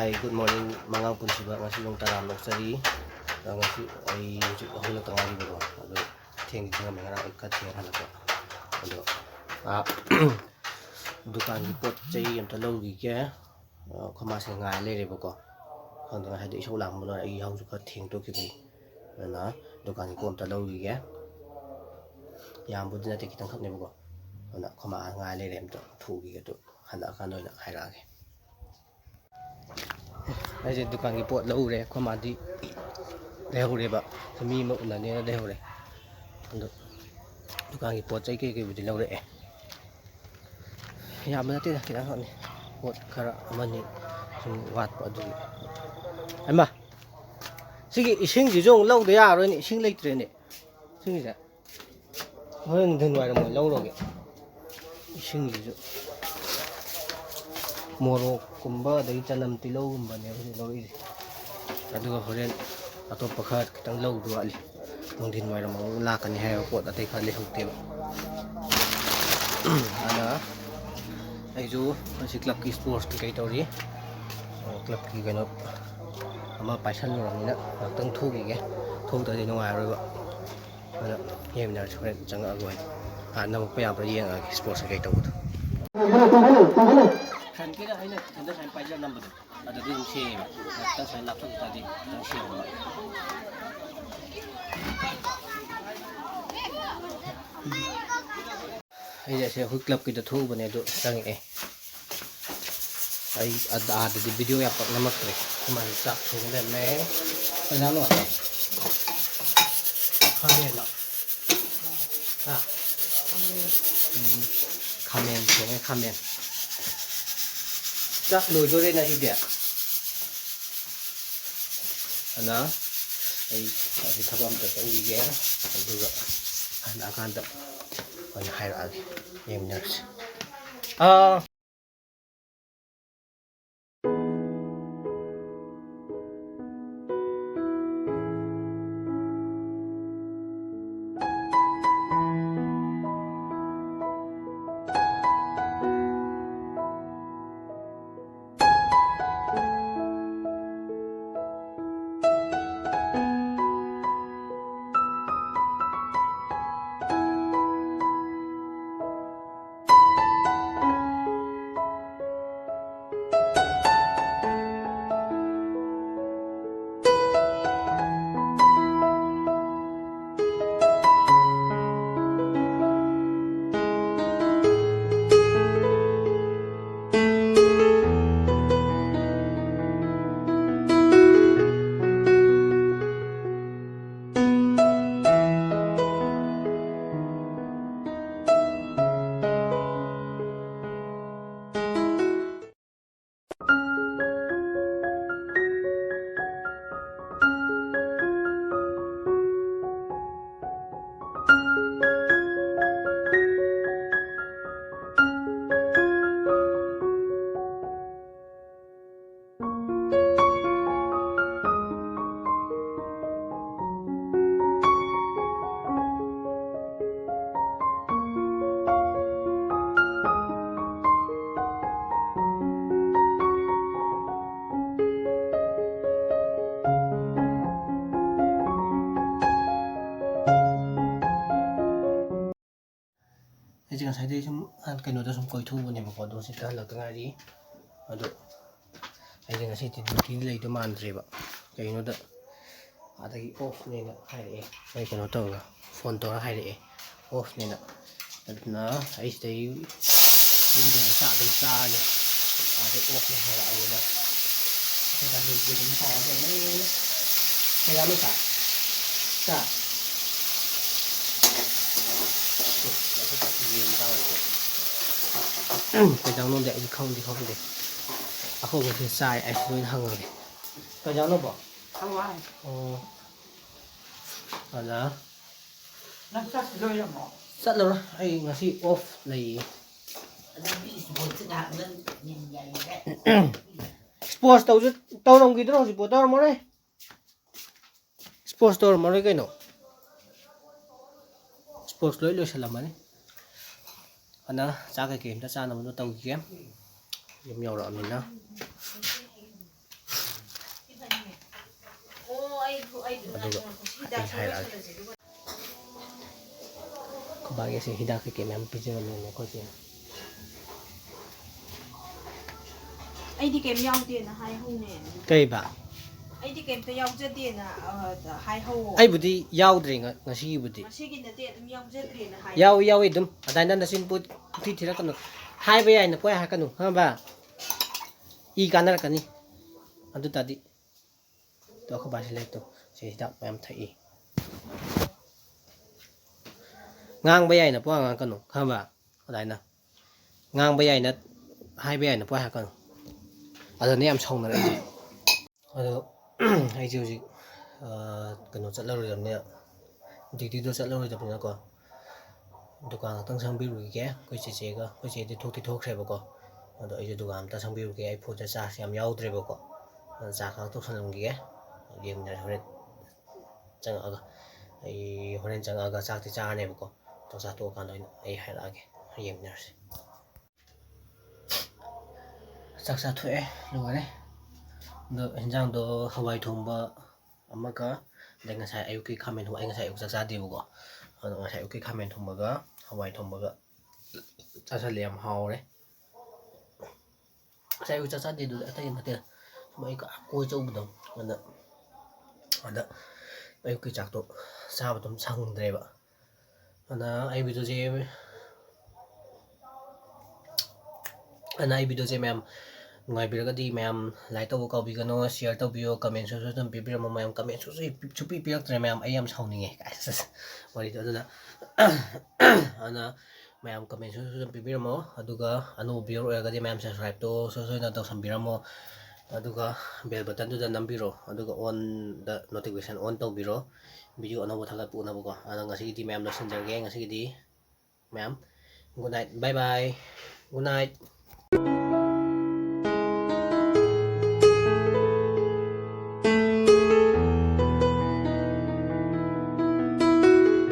Hi, good morning mga punsiba. Ngasi yung taramok sari. Ngasi ay hulog tangali ba ko. Ado tinggi nga mga ra ikat siya hala ko. Ado dukan gi pot chay yung talaw gi kya. Khamas nga le re ba ko. Khang nga hadi isau lam mo ai hau ka thing to ki bi. Na dukan gi pom talaw gi kya. Yam bu dina te kitang khap ne ba ko. Na khama nga le rem to thu gi to. Hana ka noi na hai ra ge. Ai dukan gi pot lau re khama di lehau re ba mi ma una ne lehau re dukan gi pot chai ke ke budi lau re ya ma te na kitang khap ne pot khara amani sum wat pa du ai ma sigi ising ji jong lau de ya ro ni ising leitre ne sing ji hoen den wa mo lau ro ge ising ji morok kumba dai chanam tilau kumba ne lau ri aduga horen atop pakhat kitang lau du ali mungdin mai ram la kan he pot atai kha le hukte ba ana ai ju si club ki sports ki kai tori club ki kano ama paisal lo ni na tang thu gi ge thu ta ni ngai ro ba ana yem na chhe chang a goi na pa ya ba yeng a sports kai to kan kira ai na tanda sai paisal number ada di se ta sai lap ta di ta se ba ai jैसे हुई club की तो थू बने तो संग आई आधा दी video या पक नमक रे हमारे साथ थूंग दे मैं पहला लो खामेन ला हाँ खामेन थूंगे खामेन जा लो जो रे ना इधर ना आई अभी थकाम तो चंगी गया अधूरा ना कांड on hai ra ge yem nurse 지금 사이드 좀 한 그 노도 좀 거의 두 번에 먹고 도 진짜 할라 등아리 아도 이제 ngasi 티 레이도 만드레 바 cái nó đó à đây off này nè hay đấy đây cái nó tàu là phone tàu là hay đấy off này nè nó ấy đấy nhưng mà nó xả bên xa nè à cái off này hay là gì nè cái là mình dùng xả thì mới cái là mới xả xả cái dòng nó đẹp không thì không được à không có thể sai ai luôn hăng rồi cái dòng nó bỏ không ai là nó sắt rồi là mỏ rất lâu rồi ai ngasi off này sports tàu chứ tàu đồng gì đó rồi sports tàu mà đấy sports tàu mà đấy cái nào sports lối lối sẽ làm đấy anh đó cha cái kiếm ta cha nó tàu kiếm nhiều nhiều rồi mình đó Kubagay hidak kay ma'am pijama ne ko siya. ꯑꯩꯗꯤ ꯀꯩꯝ ꯌꯥꯎꯗꯦꯅ ꯍꯥꯏꯍꯧꯅꯦ Kay ba? ꯑꯩꯗꯤ ꯀꯩꯝꯇ ꯌꯥꯎꯖꯗꯦꯅ ꯍꯥꯏꯍꯧꯋꯣ ꯑꯩꯕꯨꯗꯤ ꯌꯥꯎꯗ꯭ꯔꯦ ꯉꯁꯤꯒꯤꯕꯨꯗꯤ. ꯉꯁꯤꯒꯤ ꯅꯠꯇꯦ ꯑꯗꯨꯝ ꯌꯥꯎꯖꯗ꯭ꯔꯦꯅ ꯍꯥꯏ. ꯌꯥꯎꯏ ꯑꯗꯨꯝ ꯑꯗꯥꯏꯅ ꯅꯆꯤꯟ ꯄꯨꯊꯤ ꯊꯤꯔꯛꯀꯅꯨ. ꯍꯥꯏꯕ ꯌꯥꯏꯅ ꯄꯣꯏ ꯍꯥꯏꯔꯛꯀꯅꯨ ꯈꯪꯕ? ꯏ ꯀꯥꯟꯅꯔꯛꯀꯅꯤ. ꯑꯗꯨ ꯇꯥꯗꯤ ꯇꯣ ꯑꯈꯣꯏꯕꯥꯁꯤ ꯂꯩꯇꯣ ꯁꯤ ꯍꯤꯗꯥꯛ ꯃꯌꯥꯝ ꯊꯛꯏ. ꯉꯥꯡꯕ ꯌꯥꯏꯅ ꯄꯣꯏ ꯉꯥꯡꯉꯛꯀꯅꯨ ꯈꯪꯕ? ꯑꯗꯥꯏꯅ ꯉꯥꯡꯕ ꯌꯥꯏꯅ ꯍꯥꯏꯕ ꯌꯥꯏꯅ ꯄꯣꯏ ꯍꯥꯏꯔꯛꯀꯅꯨ. ꯑꯗꯨꯅ ꯌꯥꯝ ꯁꯥꯎꯅꯔꯛꯏꯁꯦ. ꯑꯗꯣ ꯑꯩꯁꯦ ꯍꯧꯖꯤꯛ ꯀꯩꯅꯣ ꯆꯠꯂꯔꯣꯏꯗꯕꯅꯤꯅ ꯗ꯭ꯌꯨꯇꯤꯗꯣ ꯆꯠꯂꯔꯣꯏꯗꯕꯅꯤꯅꯀꯣ ꯗꯨꯀꯥꯟ ꯉꯥꯛꯇꯪ ꯁꯪꯕꯤꯔꯨꯈꯤꯒꯦ ꯑꯩꯈꯣꯏ ꯆꯦꯆꯦꯒ ꯑꯩꯈꯣꯏ ꯆꯦꯗꯤ ꯊꯣꯛꯇꯤ ꯊꯣꯛꯈ꯭ꯔꯦꯕꯀꯣ ꯑꯗꯣ ꯑꯩꯁꯦ ꯗꯨꯀꯥꯟ ꯑꯝꯇ ꯁꯪꯕꯤꯔꯨꯒꯦ ꯑꯩ ꯐꯣꯟꯁꯦ ꯆꯥꯔꯖ ꯌꯥꯝ ꯌꯥꯎꯗ꯭ꯔꯦꯕꯀꯣ ꯑꯗꯣ ꯆꯥꯔꯖ ꯈꯛ ꯇꯧꯁꯜꯂꯝꯈꯤꯒꯦ ꯌꯦꯡꯃꯤꯟꯅꯔꯁꯤ ꯍꯣꯔꯦꯟ ꯆꯪꯉꯛꯑꯒ ꯑꯩ ꯍꯣꯔꯦꯟ ꯆꯪꯉꯛꯑꯒ ꯆꯥꯛꯇꯤ ꯆꯥꯔꯅꯦꯕꯀꯣ ꯆꯥꯛ ꯆꯥꯊꯣꯛꯑꯀꯥꯟꯗ ꯑꯣꯏꯅ ꯑꯩ ꯍꯥꯏꯔꯛꯑꯒꯦ ꯌꯦꯡꯃꯤꯟꯅꯔꯁꯤ ꯆꯥꯛ ꯆꯥꯊꯣꯛꯑꯦ ꯂꯣꯏꯔꯦ ꯑꯗꯣ ꯍꯦꯟꯖꯥꯡꯗꯣ ꯍꯋꯥꯏ ꯊꯣꯡꯕ ꯑꯃꯒ ꯑꯗꯩ ꯉꯁꯥꯏ ꯑꯌꯨꯛꯀꯤ ꯈꯥꯃꯦꯟ ꯊꯣꯡꯕ ꯑꯩ ꯉꯁꯥꯏ ꯑꯌꯨꯛ ꯆꯥꯛ ꯆꯥꯗꯦꯕꯀꯣ ꯑꯗꯣ ꯉꯁꯥꯏ ꯑꯌꯨꯛꯀꯤ ꯈꯥꯃꯦꯟ ꯊꯣꯡꯕꯒ ꯍꯋꯥꯏ ꯊꯣꯡꯕꯒ ꯆꯥꯁꯜꯂꯦ ꯌꯥꯝ ꯍꯥꯎꯔꯦꯉꯁꯥꯏ ꯑꯌꯨꯛ ꯆꯥꯛ ꯆꯥꯗꯦꯗꯨꯗꯤ ꯑꯇꯩ ꯅꯠꯇꯦ ꯁꯨꯝ ꯑꯩ ꯀꯣꯏ ꯆꯧꯕꯗꯣ ꯑꯗ ꯑꯌꯨꯛꯀꯤ ꯆꯥꯛꯇꯣ ꯆꯥꯕ ꯑꯗꯨꯝ ꯁꯪꯗ꯭ꯔꯦꯕ ꯑꯗꯨꯅ ꯑꯩ ꯚꯤꯗꯤꯑꯣꯁꯦ ꯃꯌꯥꯝ ꯅꯨꯡꯉꯥꯏꯕꯤꯔꯒꯗꯤ ꯃꯌꯥꯝ ꯂꯥꯏꯛ ꯇꯧꯕ ꯀꯥꯎꯕꯤꯒꯅꯣ ꯁꯤꯌꯔ ꯇꯧꯕꯤꯌꯣ ꯀꯃꯦꯟꯁꯨ ꯑꯗꯨꯝ ꯄꯤꯕꯤꯔꯝꯃꯣ ꯃꯌꯥꯝ ꯀꯃꯦꯟꯁꯨ ꯁꯨꯄꯤ ꯄꯤꯔꯛꯇ꯭ꯔꯦ ꯃꯌꯥꯝ ꯑꯩ ꯌꯥꯝ ꯁꯥꯎꯅꯤꯡꯉꯦ ꯋꯥꯔꯤꯗꯣ ꯑꯗꯨꯅ ꯃꯌꯥꯝ ꯀꯃꯦꯟꯁꯨ ꯑꯗꯨꯝ ꯄꯤꯕꯤꯔꯝꯃꯣ ꯑꯗꯨꯒ ꯑꯅꯧꯕ ꯚꯤꯌꯔ ꯑꯣꯏꯔꯒꯗꯤ ꯃꯌꯥꯝ ꯁꯕꯁꯀ꯭ꯔꯥꯏꯕꯇꯣ ꯁꯣꯏꯗꯅ ꯇꯧꯁꯟꯕꯤꯔꯝꯃꯣ ꯑꯗꯨꯒ ꯕꯦꯜ ꯕꯇꯟꯗꯨꯗ ꯅꯝꯕꯤꯔꯣ ꯑꯗꯨꯒ ꯑꯣꯟꯗ ꯅꯣꯇꯤꯐꯤꯀꯦꯁꯟ ꯑꯣꯟ ꯇꯧꯕꯤꯔꯣ ꯚꯤꯗꯤꯑꯣ ꯑꯅꯧꯕ ꯊꯥꯒꯠꯄ ꯎꯅꯕꯀꯣ ꯑꯗꯣ ꯉꯁꯤꯒꯤꯗꯤ ꯃꯌꯥꯝ ꯂꯣꯏꯁꯤꯟꯖꯔꯒꯦ ꯉꯁꯤꯒꯤꯗꯤ ꯃꯌꯥꯝ ꯒꯨꯗ ꯅꯥꯏꯠ ꯕꯥꯏ ꯕꯥꯏ ꯒꯨꯗ ꯅꯥꯏꯠ